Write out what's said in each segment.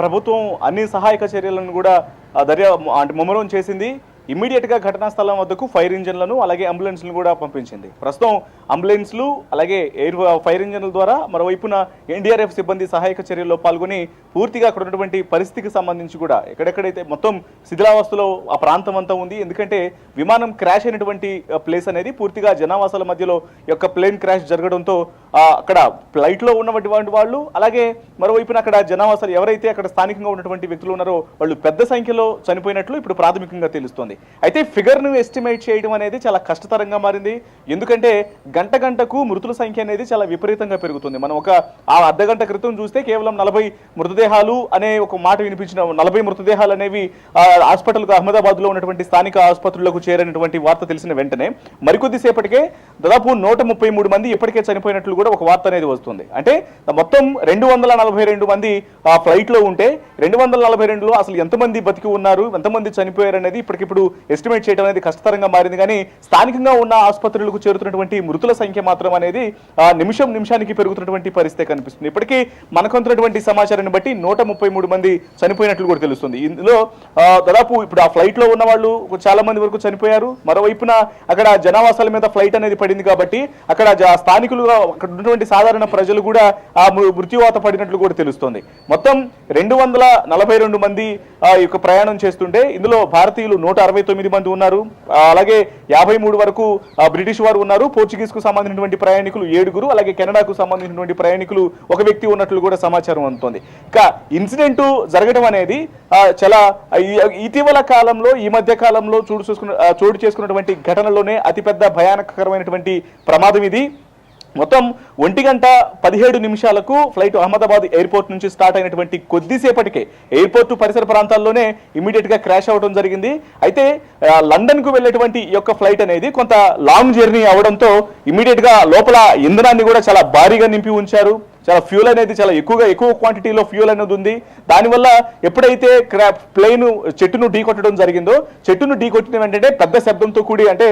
ప్రభుత్వం అన్ని సహాయక చర్యలను కూడా ముమ్మరం చేసింది. ఇమ్మీడియట్ గా ఘటనా స్థలం వద్దకు ఫైర్ ఇంజన్లను అలాగే అంబులెన్స్లను కూడా పంపించింది. ప్రస్తుతం అంబులెన్స్లు అలాగే ఫైర్ ఇంజన్ల ద్వారా మరోవైపున ఎన్డీఆర్ఎఫ్ సిబ్బంది సహాయక చర్యల్లో పాల్గొని పూర్తిగా అక్కడ ఉన్నటువంటి పరిస్థితికి సంబంధించి కూడా ఎక్కడెక్కడైతే మొత్తం శిథిలావస్థలో ఆ ప్రాంతం అంతా ఉంది. ఎందుకంటే విమానం క్రాష్ అయినటువంటి ప్లేస్ అనేది పూర్తిగా జనావాసాల మధ్యలో యొక్క ప్లేన్ క్రాష్ జరగడంతో అక్కడ ఫ్లైట్ లో ఉన్నటువంటి వాళ్ళు అలాగే మరోవైపున అక్కడ జనావాసాలు ఎవరైతే అక్కడ స్థానికంగా ఉన్నటువంటి వ్యక్తులు ఉన్నారో వాళ్ళు పెద్ద సంఖ్యలో చనిపోయినట్లు ఇప్పుడు ప్రాథమికంగా తెలుస్తోంది. అయితే ఫిగర్ ను ఎస్టిమేట్ చేయడం అనేది చాలా కష్టతరంగా మారింది. ఎందుకంటే గంట గంటకు మృతుల సంఖ్య అనేది చాలా విపరీతంగా పెరుగుతుంది. మనం ఒక అర్ధ గంట క్రితం చూస్తే కేవలం 40 మృతదేహాలు అనే ఒక మాట వినిపించిన 40 మృతదేహాలు అనేవి హాస్పిటల్ అహ్మదాబాద్ లో ఉన్నటువంటి స్థానిక ఆసుపత్రులకు చేరినటువంటి వార్త తెలిసిన వెంటనే మరికొద్ది సేపటికే దాదాపు 133 మంది ఇప్పటికే చనిపోయినట్లు కూడా ఒక వార్త అనేది వస్తుంది. అంటే మొత్తం 242 మంది ఆ ఫ్లైట్ లో ఉంటే 242లో అసలు ఎంతమంది బతికి ఉన్నారు, ఎంతమంది చనిపోయారు అనేది ఇప్పటికిప్పుడు ఎస్టిమేట్ చేయడం అనేది కష్టతరంగా మారింది. కానీ స్థానికంగా ఉన్న ఆసుపత్రులకు చేరుతున్నటువంటి మృతుల సంఖ్య మాత్రం అనేది నిమిషానికి పెరుగుతున్నటువంటి పరిస్థితి కనిపిస్తుంది. ఇప్పటికీ మనకు అందుతున్నటువంటి సమాచారాన్ని బట్టి 133 మంది చనిపోయినట్లు కూడా తెలుస్తుంది. ఇందులో దాదాపు ఇప్పుడు ఆ ఫ్లైట్ లో ఉన్న వాళ్ళు చాలా మంది వరకు చనిపోయారు. మరోవైపున అక్కడ జనావాసాల మీద ఫ్లైట్ అనేది పడింది కాబట్టి అక్కడ స్థానికులు అక్కడ ఉన్నటువంటి సాధారణ ప్రజలు కూడా ఆ మృత్యువాత పడినట్లు కూడా తెలుస్తుంది. మొత్తం 242 మంది యొక్క ప్రయాణం చేస్తుంటే ఇందులో భారతీయులు 169 మంది ఉన్నారు. అలాగే 53 వరకు బ్రిటిష్ వారు ఉన్నారు. పోర్చుగీస్ కు సంబంధించినటువంటి ప్రయాణికులు 7, అలాగే కెనడాకు సంబంధించినటువంటి ప్రయాణికులు ఒక వ్యక్తి ఉన్నట్లు కూడా సమాచారం అందుతోంది. ఇక ఇన్సిడెంట్ జరగడం అనేది చాలా ఇటీవల కాలంలో ఈ మధ్య కాలంలో చోటు చేసుకున్నటువంటి ఘటనలోనే అతిపెద్ద భయానకరమైనటువంటి ప్రమాదం ఇది. మొత్తం 1:17 ఫ్లైట్ అహ్మదాబాద్ ఎయిర్పోర్ట్ నుంచి స్టార్ట్ అయినటువంటి కొద్దిసేపటికే ఎయిర్పోర్ట్ పరిసర ప్రాంతాల్లోనే ఇమీడియట్ గా క్రాష్ అవడం జరిగింది. అయితే లండన్ కు వెళ్ళేటువంటి ఈ యొక్క ఫ్లైట్ అనేది కొంత లాంగ్ జర్నీ అవడంతో ఇమీడియట్ గా లోపల ఇంధనాన్ని కూడా చాలా భారీగా నింపి ఉంచారు. చాలా ఫ్యూల్ అనేది చాలా ఎక్కువ క్వాంటిటీలో ఫ్యూల్ అనేది ఉంది. దానివల్ల ఎప్పుడైతే ప్లేన్ చెట్టును ఢీకొట్టడం జరిగిందో చెట్టును ఢీకొట్టిన వెంటనే పెద్ద శబ్దంతో కూడి అంటే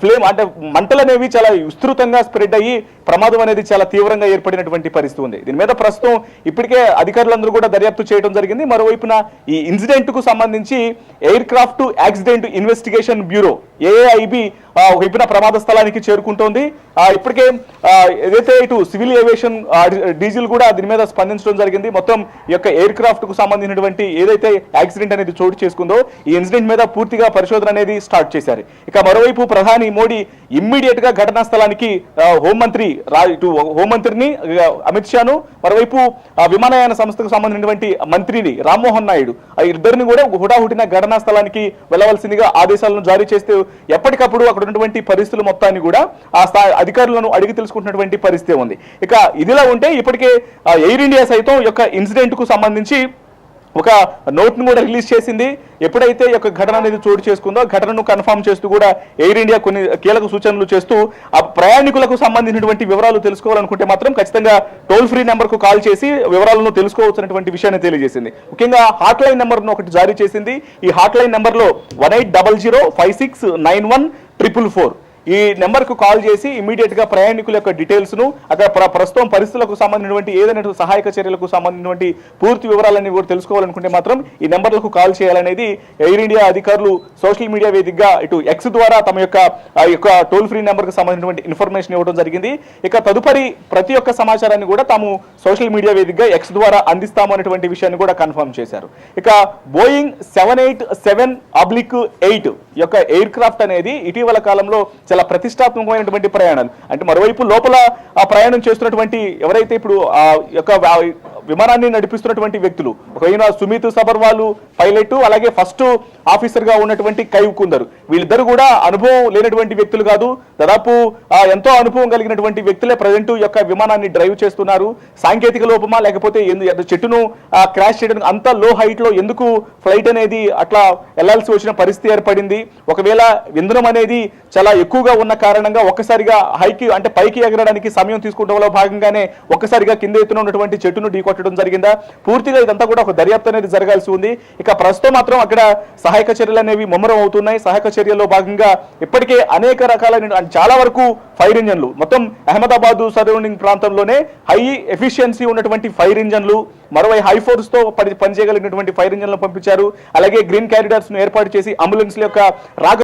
ఫ్లేమ్ అంటే మంటలు అనేవి చాలా విస్తృతంగా స్ప్రెడ్ అయ్యి ప్రమాదం అనేది చాలా తీవ్రంగా ఏర్పడినటువంటి పరిస్థితి ఉంది. దీని మీద ప్రస్తుతం ఇప్పటికే అధికారులందరూ కూడా దర్యాప్తు చేయడం జరిగింది. మరోవైపున ఈ ఇన్సిడెంట్ కు సంబంధించి air craft accident investigation bureau AAIB వైపున ప్రమాద స్థలానికి చేరుకుంటోంది. ఇప్పటికే ఏదైతే ఇటు సివిల్ ఏవియేషన్ డీజిల్ కూడా దీని మీద స్పందించడం జరిగింది. మొత్తం ఈ యొక్క ఎయిర్ క్రాఫ్ట్ కు సంబంధించినటువంటి ఏదైతే యాక్సిడెంట్ అనేది చోటు చేసుకుందో ఈ ఇన్సిడెంట్ మీద పూర్తిగా పరిశోధన అనేది స్టార్ట్ చేశారు. ఇక మరోవైపు ప్రధాని మోడీ ఇమ్మీడియట్ గా ఘటనా స్థలానికి హోంమంత్రిని అమిత్ షాను, మరోవైపు విమానయాన సంస్థకు సంబంధించినటువంటి మంత్రిని రామ్మోహన్ నాయుడు ఇద్దరిని కూడా హుటాహుటిన ఘటనా స్థలానికి వెళ్లవలసిందిగా ఆదేశాలను జారీ చేస్తూ ఎప్పటికప్పుడు అక్కడ ఉన్నటువంటి పరిస్థితులు మొత్తాన్ని కూడా అధికారులను అడిగి తెలుసుకుంటున్నటువంటి పరిస్థితి ఉంది. ఇక ఇదిలా ఉంటే ఇప్పటికే ఎయిర్ ఇండియా సైతం యొక్క ఇన్సిడెంట్ కు సంబంధించి ఒక నోట్ ను కూడా రిలీజ్ చేసింది. ఎప్పుడైతే ఈ యొక్క ఘటన అనేది చోటు చేసుకుందో ఘటనను కన్ఫర్మ్ చేస్తూ కూడా ఎయిర్ ఇండియా కొన్ని కీలక సూచనలు చేస్తూ ఆ ప్రయాణికులకు సంబంధించినటువంటి వివరాలు తెలుసుకోవాలనుకుంటే మాత్రం ఖచ్చితంగా టోల్ ఫ్రీ నెంబర్ కు కాల్ చేసి వివరాలను తెలుసుకోవచ్చినటువంటి విషయాన్ని తెలియజేసింది. ముఖ్యంగా హాట్ లైన్ నెంబర్ ను ఒకటి జారీ చేసింది. ఈ హాట్ లైన్ నెంబర్ లో 1800569144 ఈ నెంబర్ కు కాల్ చేసి ఇమీడియట్ గా ప్రయాణికుల యొక్క డీటెయిల్స్ ను అక్కడ ప్రస్తుతం పరిస్థితులకు సంబంధించినటువంటి ఏదైనా సహాయక చర్యలకు సంబంధించినటువంటి పూర్తి వివరాలన్నీ కూడా తెలుసుకోవాలనుకుంటే మాత్రం ఈ నెంబర్లకు కాల్ చేయాలనేది ఎయిర్ ఇండియా అధికారులు సోషల్ మీడియా వేదికగా ఇటు ఎక్స్ ద్వారా తమ యొక్క టోల్ ఫ్రీ నెంబర్ కు సంబంధించినటువంటి ఇన్ఫర్మేషన్ ఇవ్వడం జరిగింది. ఇక తదుపరి ప్రతి ఒక్క సమాచారాన్ని కూడా తాము సోషల్ మీడియా వేదికగా ఎక్స్ ద్వారా అందిస్తాము అనేటువంటి విషయాన్ని కూడా కన్ఫర్మ్ చేశారు. ఇక బోయింగ్ 787-8 యొక్క ఎయిర్ క్రాఫ్ట్ అనేది ఇటీవల కాలంలో చాలా ప్రతిష్టాత్మకమైనటువంటి ప్రయాణాలు అంటే మరోవైపు లోపల ఆ ప్రయాణం చేస్తున్నటువంటి ఎవరైతే ఇప్పుడు ఆ యొక్క విమానాన్ని నడిపిస్తున్నటువంటి వ్యక్తులు ఒకైన సుమిత్ సబర్వాల్ పైలట్, అలాగే ఫస్ట్ ఆఫీసర్ గా ఉన్నటువంటి కైవ్ కుందర్, వీళ్ళిద్దరు కూడా అనుభవం లేనటువంటి వ్యక్తులు కాదు. దాదాపు ఎంతో అనుభవం కలిగినటువంటి వ్యక్తులే ప్రజెంట్ యొక్క విమానాన్ని డ్రైవ్ చేస్తున్నారు. సాంకేతిక లోపమా లేకపోతే చెట్టును క్రాష్ చేయడానికి అంత లో హైట్ లో ఎందుకు ఫ్లైట్ అనేది అట్లా వెళ్లాల్సి వచ్చిన పరిస్థితి ఏర్పడింది? ఒకవేళ ఇంధనం అనేది చాలా ఎక్కువగా ఉన్న కారణంగా ఒక్కసారిగా పైకి ఎగరడానికి సమయం తీసుకుంటంలో భాగంగానే ఒక్కసారిగా కింద ఎత్తున ఉన్నటువంటి చెట్టును ఢీకొట్టడం జరిగిందా? పూర్తిగా ఇదంతా కూడా ఒక దర్యాప్తు అనేది జరగాల్సి ఉంది. ఇక ప్రస్తుతం మాత్రం అక్కడ సహాయక చర్యలు అనేవి ముమ్మరం అవుతున్నాయి. సహాయక చర్యల్లో భాగంగా ఇప్పటికే అనేక రకాలైన చాలా వరకు ఫైర్ ఇంజన్లు మొత్తం అహ్మదాబాద్ సరౌండింగ్ ప్రాంతంలోనే హై ఎఫిషియన్సీ ఉన్నటువంటి ఫైర్ ఇంజన్లు, మరోవై హై ఫోర్స్ తో పనిచేయగలిగినటువంటి ఫైర్ ఇంజన్లను పంపించారు. అలాగే గ్రీన్ క్యారిడార్స్ ను ఏర్పాటు చేసి అంబులెన్స్ల యొక్క రాక